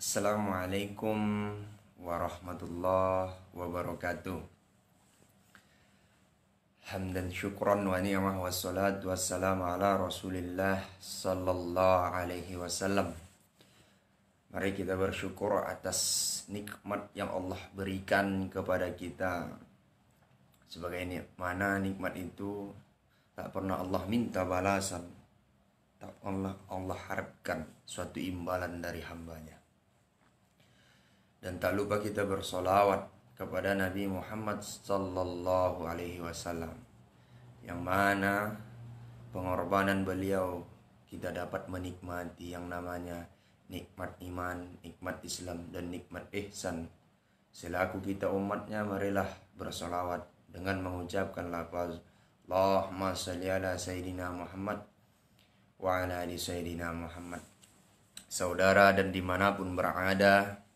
Assalamualaikum warahmatullahi wabarakatuh. Hamdan syukran wa ni'mah wassalatu wassalamu ala Rasulillah sallallahu alaihi wasallam. Mari kita bersyukur atas nikmat yang Allah berikan kepada kita. Sebagai mana nikmat itu tak pernah Allah minta balasan, tak pernah Allah harapkan suatu imbalan dari hambanya. Dan tak lupa kita bersolawat kepada Nabi Muhammad sallallahu alaihi wasallam, yang mana pengorbanan beliau kita dapat menikmati yang namanya nikmat iman, nikmat Islam, dan nikmat ihsan. Selaku kita umatnya, marilah bersolawat dengan mengucapkan lafaz Allahumma salli ala Sayyidina Muhammad wa ala ali Sayyidina Muhammad. Saudara dan dimanapun berada,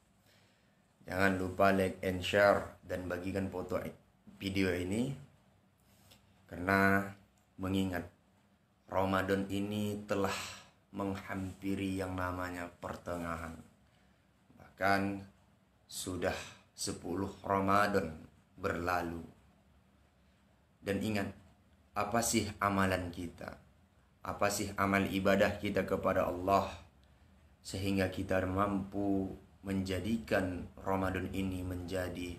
jangan lupa like and share dan bagikan foto video ini, karena mengingat Ramadan ini telah menghampiri yang namanya pertengahan. Bahkan sudah 10 Ramadan berlalu. Dan ingat, apa sih amalan kita? Apa sih amal ibadah kita kepada Allah sehingga kita mampu menjadikan Ramadan ini menjadi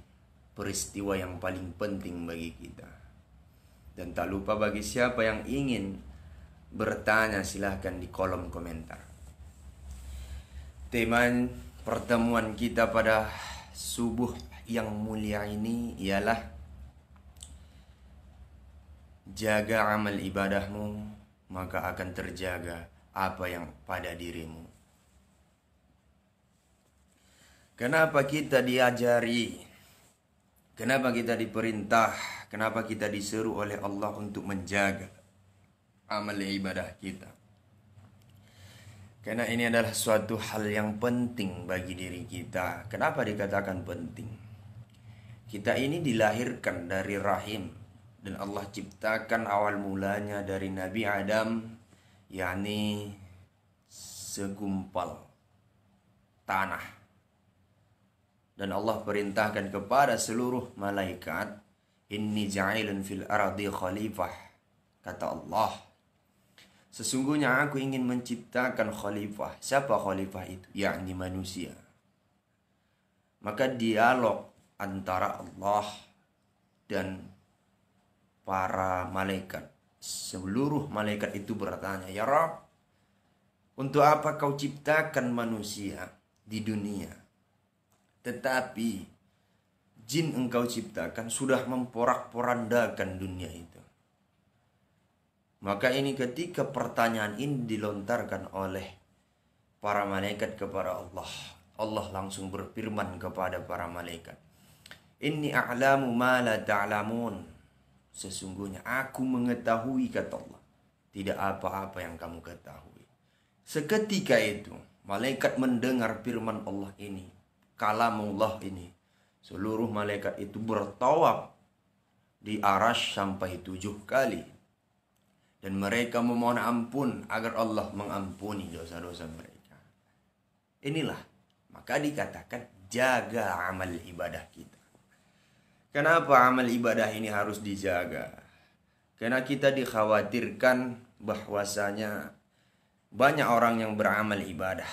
peristiwa yang paling penting bagi kita. Dan tak lupa, bagi siapa yang ingin bertanya, silahkan di kolom komentar. Tema pertemuan kita pada subuh yang mulia ini ialah jaga amal ibadahmu, maka akan terjaga apa yang pada dirimu. Kenapa kita diajari? Kenapa kita diperintah? Kenapa kita diseru oleh Allah untuk menjaga amal ibadah kita? Karena ini adalah suatu hal yang penting bagi diri kita. Kenapa dikatakan penting? Kita ini dilahirkan dari rahim, dan Allah ciptakan awal mulanya dari Nabi Adam, yakni segumpal tanah. Dan Allah perintahkan kepada seluruh malaikat, inni ja'ilun fil ardi khalifah. Kata Allah, sesungguhnya aku ingin menciptakan khalifah. Siapa khalifah itu? Yakni manusia. Maka dialog antara Allah dan para malaikat, seluruh malaikat itu bertanya, ya Rabb, untuk apa kau ciptakan manusia di dunia, tetapi jin engkau ciptakan sudah memporak-porandakan dunia itu? Maka ini ketika pertanyaan ini dilontarkan oleh para malaikat kepada Allah, Allah langsung berfirman kepada para malaikat, inni a'lamu ma la ta'lamun. Sesungguhnya aku mengetahui, kata Allah, tidak apa-apa yang kamu ketahui. Seketika itu malaikat mendengar firman Allah ini, kalamullah ini. Seluruh malaikat itu bertawaf di arasy sampai 7 kali. Dan mereka memohon ampun agar Allah mengampuni dosa-dosa mereka. Inilah, maka dikatakan jaga amal ibadah kita. Kenapa amal ibadah ini harus dijaga? Karena kita dikhawatirkan bahwasanya banyak orang yang beramal ibadah,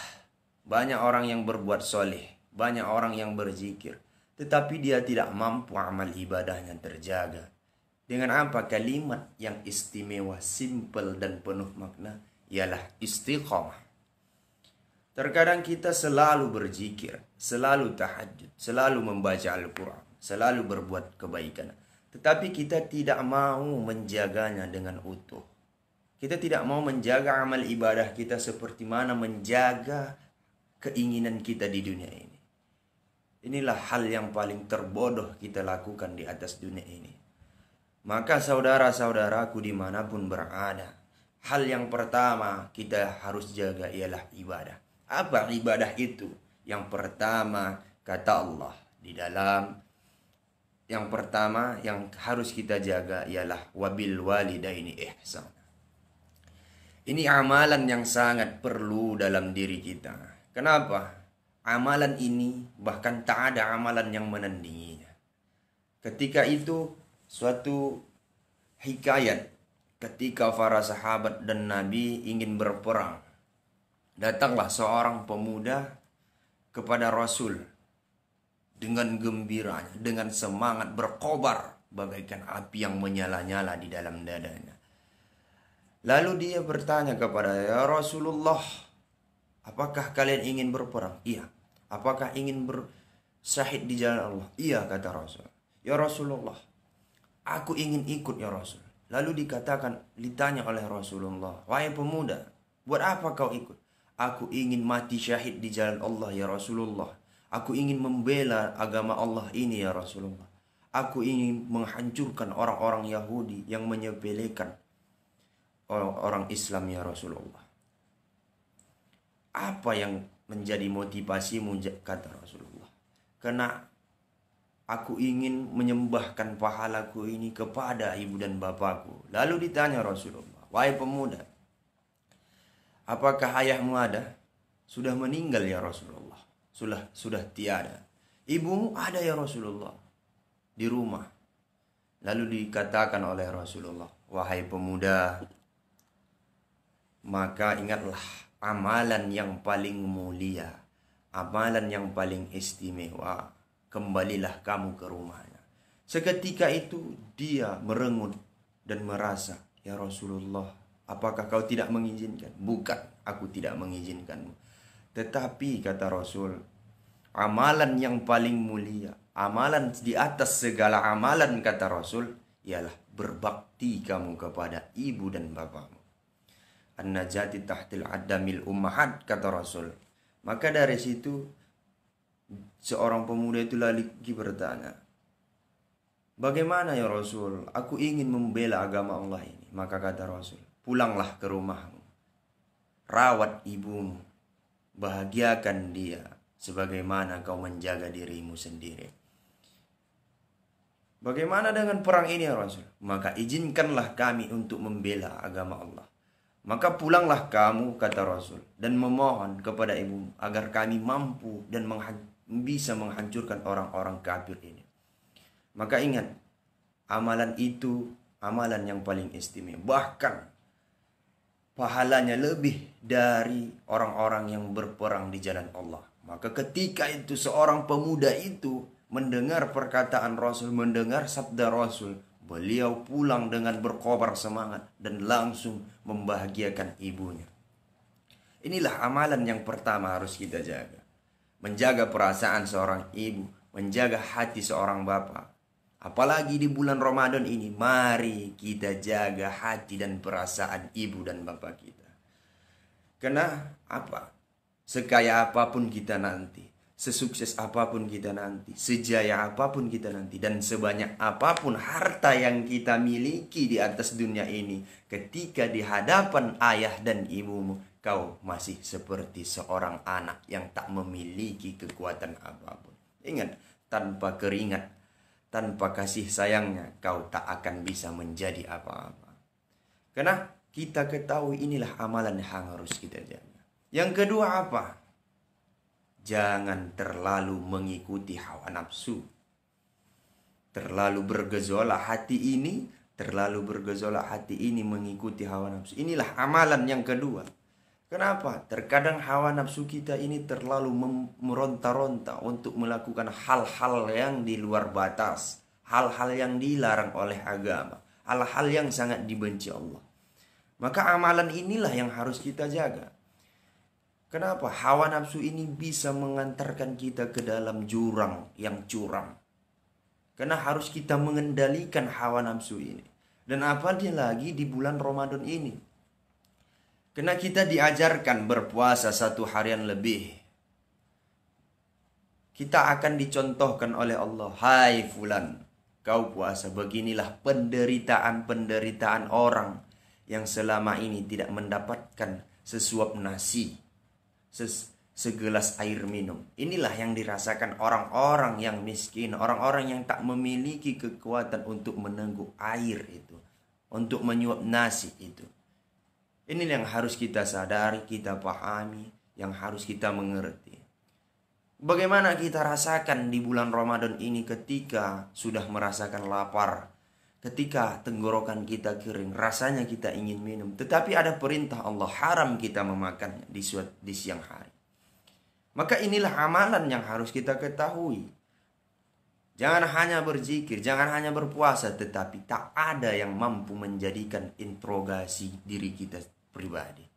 banyak orang yang berbuat soleh, banyak orang yang berzikir, tetapi dia tidak mampu amal ibadahnya terjaga. Dengan apa? Kalimat yang istimewa, simple dan penuh makna, ialah istiqamah. Terkadang kita selalu berzikir, selalu tahajud, selalu membaca Al-Quran, selalu berbuat kebaikan, tetapi kita tidak mau menjaganya dengan utuh. Kita tidak mau menjaga amal ibadah kita seperti mana menjaga keinginan kita di dunia ini. Inilah hal yang paling terbodoh kita lakukan di atas dunia ini. Maka saudara-saudaraku dimanapun berada, hal yang pertama kita harus jaga ialah ibadah. Apa ibadah itu? Yang pertama, kata Allah di dalam, yang pertama yang harus kita jaga ialah wabil walidaini ihsan. Ini amalan yang sangat perlu dalam diri kita. Kenapa? amalan ini bahkan tak ada amalan yang menandinginya. Ketika itu suatu hikayat ketika para sahabat dan Nabi ingin berperang. Datanglah seorang pemuda kepada Rasul dengan gembiranya, dengan semangat berkobar bagaikan api yang menyala-nyala di dalam dadanya. Lalu dia bertanya kepada, ya Rasulullah, apakah kalian ingin berperang? Iya. Apakah ingin bersyahid di jalan Allah? Iya, kata Rasul. Ya Rasulullah, aku ingin ikut ya Rasul. Lalu ditanya oleh Rasulullah, wahai pemuda, buat apa kau ikut? Aku ingin mati syahid di jalan Allah ya Rasulullah. Aku ingin membela agama Allah ini ya Rasulullah. Aku ingin menghancurkan orang-orang Yahudi yang menyepelekan orang Islam ya Rasulullah. Apa yang menjadi motivasimu, kata Rasulullah? Karena aku ingin menyembahkan pahalaku ini kepada ibu dan bapakku. Lalu ditanya Rasulullah, wahai pemuda, apakah ayahmu ada? Sudah meninggal ya Rasulullah. Sudah tiada. Ibumu ada ya Rasulullah, di rumah. Lalu dikatakan oleh Rasulullah, wahai pemuda, maka ingatlah amalan yang paling mulia, amalan yang paling istimewa. Kembalilah kamu ke rumahnya. Seketika itu dia merengut dan merasa, ya Rasulullah, apakah kau tidak mengizinkan? Bukan, aku tidak mengizinkanmu. Tetapi kata Rasul, amalan yang paling mulia, amalan di atas segala amalan, kata Rasul, ialah berbakti kamu kepada ibu dan bapakmu. An-najati tahtil adamil ummahat, kata Rasul. Maka dari situ seorang pemuda itu lagi bertanya, bagaimana ya Rasul? Aku ingin membela agama Allah ini. Maka kata Rasul, pulanglah ke rumahmu, rawat ibumu, bahagiakan dia sebagaimana kau menjaga dirimu sendiri. Bagaimana dengan perang ini ya Rasul? Maka izinkanlah kami untuk membela agama Allah. Maka pulanglah kamu, kata Rasul, dan memohon kepada ibumu agar kami mampu dan bisa menghancurkan orang-orang kafir ini. Maka ingat, amalan itu amalan yang paling istimewa. Bahkan pahalanya lebih dari orang-orang yang berperang di jalan Allah. Maka ketika itu seorang pemuda itu mendengar perkataan Rasul, mendengar sabda Rasul, beliau pulang dengan berkobar semangat dan langsung membahagiakan ibunya. Inilah amalan yang pertama harus kita jaga. Menjaga perasaan seorang ibu, menjaga hati seorang bapak. Apalagi di bulan Ramadan ini, mari kita jaga hati dan perasaan ibu dan bapak kita. Karena apa? Sekaya apapun kita nanti, sesukses apapun kita nanti, sejaya apapun kita nanti, dan sebanyak apapun harta yang kita miliki di atas dunia ini, ketika di hadapan ayah dan ibumu, kau masih seperti seorang anak yang tak memiliki kekuatan apapun. Ingat, tanpa keringat, tanpa kasih sayangnya, kau tak akan bisa menjadi apa-apa. Karena kita ketahui inilah amalan yang harus kita jaga. Yang kedua apa? Jangan terlalu mengikuti hawa nafsu. Terlalu bergejolak hati ini, mengikuti hawa nafsu. Inilah amalan yang kedua. Kenapa? Terkadang hawa nafsu kita ini terlalu meronta-ronta untuk melakukan hal-hal yang di luar batas, hal-hal yang dilarang oleh agama, hal-hal yang sangat dibenci Allah. Maka amalan inilah yang harus kita jaga. Kenapa? Hawa nafsu ini bisa mengantarkan kita ke dalam jurang yang curam. Karena harus kita mengendalikan hawa nafsu ini. Dan apalagi lagi di bulan Ramadan ini. Karena kita diajarkan berpuasa 1 harian lebih. Kita akan dicontohkan oleh Allah. Hai fulan, kau puasa. Beginilah penderitaan orang yang selama ini tidak mendapatkan sesuap nasi, segelas air minum. Inilah yang dirasakan orang-orang yang miskin, orang-orang yang tak memiliki kekuatan untuk menengguk air itu, untuk menyuap nasi itu. Ini yang harus kita sadari, kita pahami, yang harus kita mengerti. Bagaimana kita rasakan di bulan Ramadan ini ketika sudah merasakan lapar, ketika tenggorokan kita kering, rasanya kita ingin minum, tetapi ada perintah Allah haram kita memakannya di siang hari. Maka inilah amalan yang harus kita ketahui. Jangan hanya berzikir, jangan hanya berpuasa, tetapi tak ada yang mampu menjadikan interogasi diri kita pribadi.